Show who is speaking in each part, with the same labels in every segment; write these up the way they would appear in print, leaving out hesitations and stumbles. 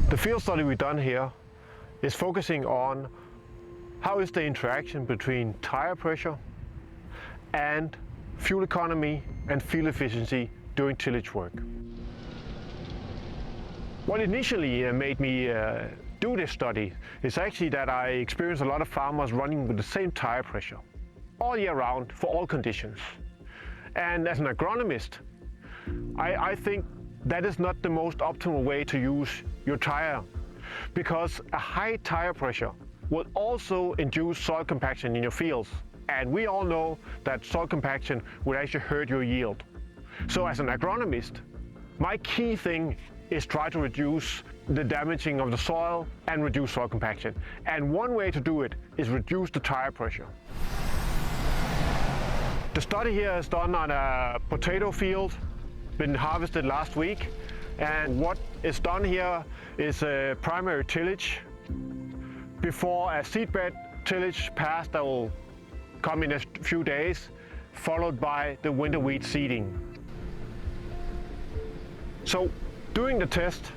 Speaker 1: The field study we've done here is focusing on how is the interaction between tire pressure and fuel economy and fuel efficiency during tillage work. What initially made me do this study is actually that I experienced a lot of farmers running with the same tire pressure all year round for all conditions. And as an agronomist, I think that is not the most optimal way to use your tire, because a high tire pressure will also induce soil compaction in your fields. And we all know that soil compaction will actually hurt your yield. So as an agronomist, my key thing is try to reduce the damaging of the soil and reduce soil compaction. And one way to do it is reduce the tire pressure. The study here is done on a potato field, been harvested last week. And what is done here is a primary tillage before a seedbed tillage pass that will come in a few days, followed by the winter wheat seeding. So doing the test,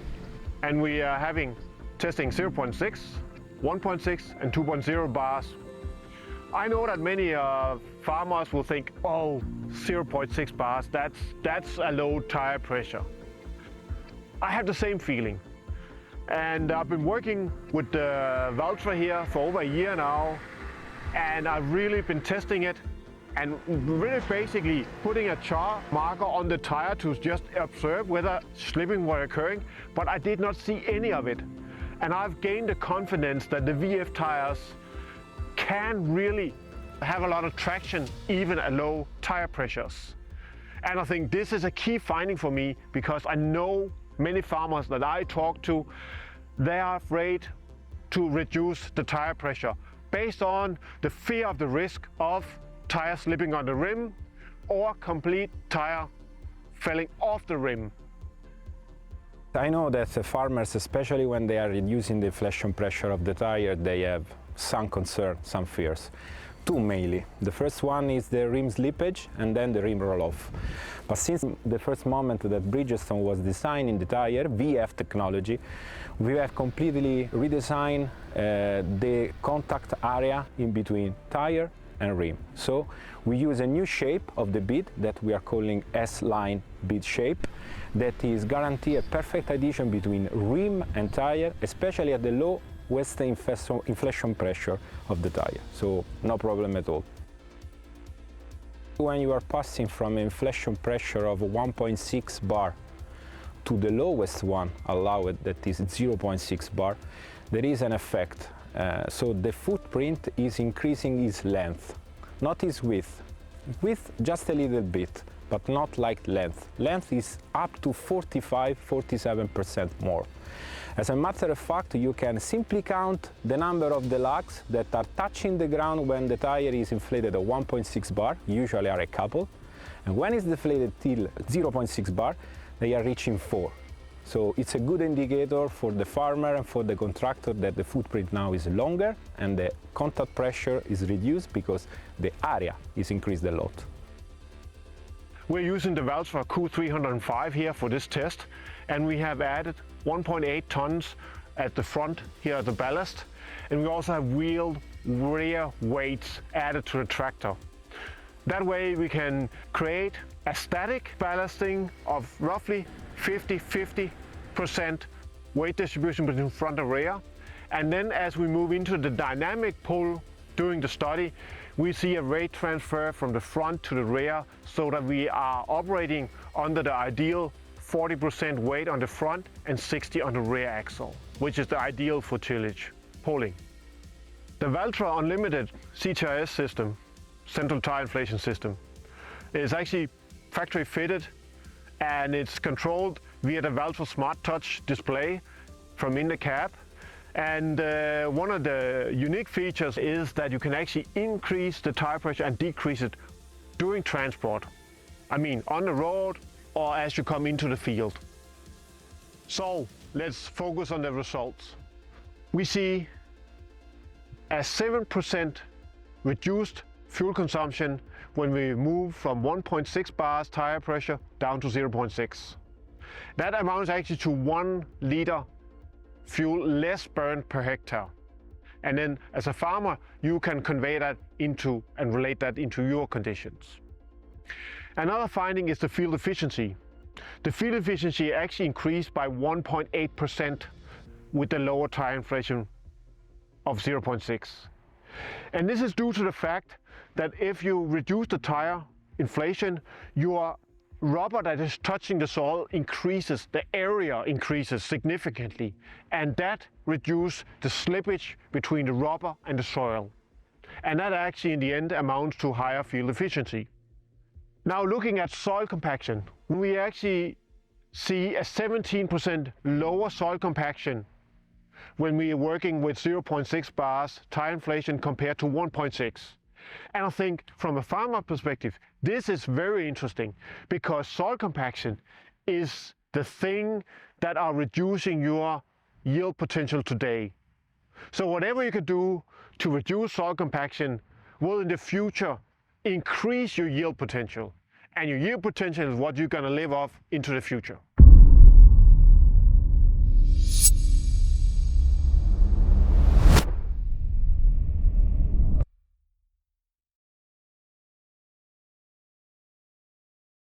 Speaker 1: and we are having testing 0.6, 1.6 and 2.0 bars. I know that many farmers will think, oh, 0.6 bars, that's a low tire pressure. I have the same feeling. And I've been working with the Vidste here for over a year now, and I've really been testing it and really basically putting a char marker on the tire to just observe whether slipping were occurring, but I did not see any of it. And I've gained the confidence that the VF tires can really have a lot of traction even at low tire pressures. And I think this is a key finding for me, because I know many farmers that I talk to, they are afraid to reduce the tire pressure based on the fear of the risk of tire slipping on the rim or complete tire falling off the rim.
Speaker 2: I know that the farmers, especially when they are reducing the inflation pressure of the tire, they have some concern, some fears. Two mainly. The first one is the rim slippage and then the rim roll-off. But since the first moment that Bridgestone was designing the tire, VF technology, we have completely redesigned the contact area in between tire and rim. So we use a new shape of the bead that we are calling S-line bead shape, that is guarantee a perfect adhesion between rim and tire, especially at the low inflation pressure of the tire, so no problem at all. When you are passing from inflation pressure of 1.6 bar to the lowest one allowed, that is 0.6 bar, there is an effect. So the footprint is increasing its length, not its width. Width just a little bit, but not like length. Length is up to 45–47% more. As a matter of fact, you can simply count the number of the lugs that are touching the ground when the tire is inflated at 1.6 bar, usually are a couple, and when it's deflated till 0.6 bar, they are reaching 4. So it's a good indicator for the farmer and for the contractor that the footprint now is longer and the contact pressure is reduced because the area is increased a lot.
Speaker 1: We're using the Vidste Q305 here for this test, and we have added 1.8 tons at the front here at the ballast, and we also have wheeled rear weights added to the tractor. That way we can create a static ballasting of roughly 50–50% weight distribution between front and rear, and then as we move into the dynamic pull during the study, we see a weight transfer from the front to the rear, so that we are operating under the ideal 40% weight on the front and 60% on the rear axle, which is the ideal for tillage pulling. The Vidste Unlimited CTRS system, central tire inflation system, is actually factory fitted, and it's controlled via the Vidste Smart Touch display from in the cab. And one of the unique features is that you can actually increase the tire pressure and decrease it during transport. I mean, on the road or as you come into the field. So let's focus on the results. We see a 7% reduced fuel consumption when we move from 1.6 bars tire pressure down to 0.6. That amounts actually to 1 liter fuel less burned per hectare. And then as a farmer, you can convey that into and relate that into your conditions. Another finding is the field efficiency. The field efficiency actually increased by 1.8% with the lower tire inflation of 0.6. And this is due to the fact that if you reduce the tire inflation, your rubber that is touching the soil increases, the area increases significantly, and that reduces the slippage between the rubber and the soil. And that actually in the end amounts to higher field efficiency. Now looking at soil compaction, we actually see a 17% lower soil compaction when we are working with 0.6 bars tire inflation compared to 1.6. And I think from a farmer perspective, this is very interesting because soil compaction is the thing that are reducing your yield potential today. So whatever you can do to reduce soil compaction will in the future increase your yield potential. And your yield potential is what you're going to live off into the future.